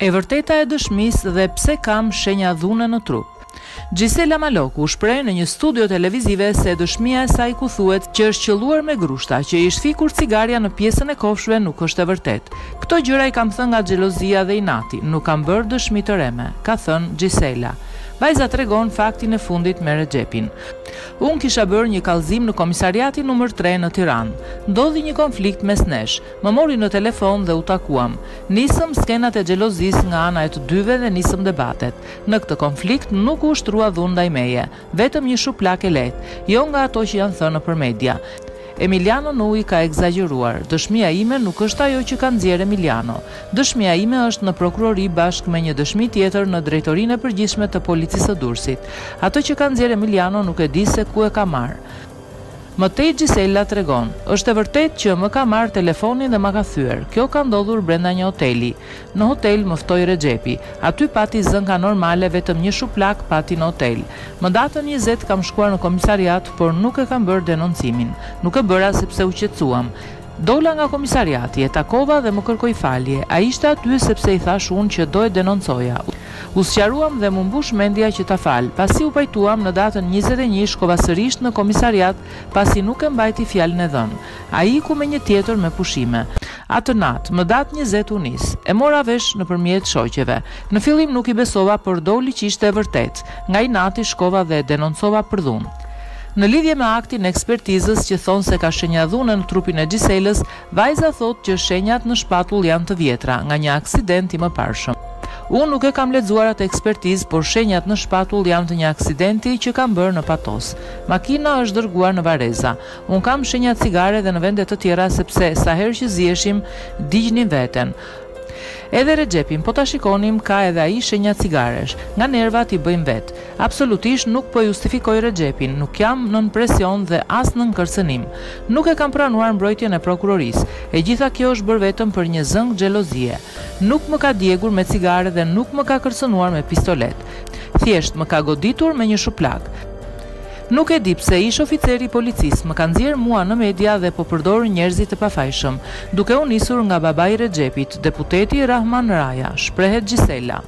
E vërteta e dëshmisë dhe pse kam shenja dhune në trup. Gjisela Maloku shpreh në një studio televizive se dëshmia e saj ku thuhet që është qelluar me grushta, që i shfikur cigaria në pjesën e kofshëve nuk është e vërtet. Këto gjëra i kam thënë nga xhelozia dhe inati, nuk kam bërë dëshmi të reme, ka thënë Gjisela. Vajza tregon faktin e fundit me Rexhepin. Unë kisha bërë një kallëzim në komisariatin numër 3 në Tiranë. Ndodhi një konflikt mes nesh. Më mori në telefon dhe u takuam. Nisëm skenat e xhelozisë nga ana e të dyve dhe nisëm debatet. Në këtë konflikt nuk u ushtrua dhunë ndaj meje, vetëm një shuplak e lehtë, jo nga ato që janë thënë nëpër media. Emiliano Nui ka egzageruar. Dëshmia ime nuk është ajo që ka nxjerrë Emiliano. Dëshmia ime është në prokurori bashkë me një dëshmi tjetër në drejtorinë e përgjithshme të policisë së Durrësit. Ato që ka nxjerrë Emiliano nuk e di se ku e ka marrë. Më tej Gjisela tregon, është e vërtet që më ka marrë telefonin dhe më ka thyer. Kjo ka ndodhur brenda një hoteli. Në hotel më ftoi Rexhepi. Aty pati zënka normale, vetëm një shuplak pati në hotel. Më datën 20 kam shkuar në komisariat, por nuk e kam bërë denoncimin. Nuk e bëra sepse u qetësuam. Dola nga komisariati, e takova dhe më kërkoi falje. Ai ishte aty sepse i thash unë që do e denoncoja. U sqaruam dhe më mbush mendja që ta fal. Pasi u pajtuam në datën 21 shkova sërish në komisariat, pasi nuk e mbajti fjalën e dhënë. Ai iku me një tjetër me pushime. Atë natë, më datë 20 u nis. E mora vesh nëpërmjet shoqeve. Në fillim nuk i besova, por doli që ishte e vërtet. Nga inati shkova dhe denoncova për dhunë. Në lidhje me aktin e ekspertizës që thonë se ka shenja dhune në trupin e Gjiselës, vajza thot që shenjat në shpatull janë të vjetra, nga një aksident i mëparshëm. Unë nuk e kam lexuar atë ekspertizë, por shenjat në shpatull janë të një aksidenti që kam bërë në Patos. Makina është dërguar në Vareza. Unë kam shenja cigare dhe në vende të tjera sepse sa herë që zieshim, digjnin veten. Edhe Rexhepin, po ta shikonim, ka edhe ai shenja cigaresh. Nga nervat i bëjmë vet. Absolutisht nuk po justifikoj Rexhepin, nuk jam nën presion dhe as nën kërcënim. Nuk e kam pranuar mbrojtjen e prokurorisë. E gjitha kjo është bërë vetëm për një zëng xhelozie. Nuk më ka djegur me cigare dhe nuk më ka kërcënuar me pistolet. Thjesht më ka goditur me një shuplak. Nuk e di pse ish oficeri i policisë më ka nxjerr mua në media dhe po përdor njerëzit e pafajshëm, duke u nisur nga babai i Rexhepit, deputeti Rahman Raja, shprehet Gjisela.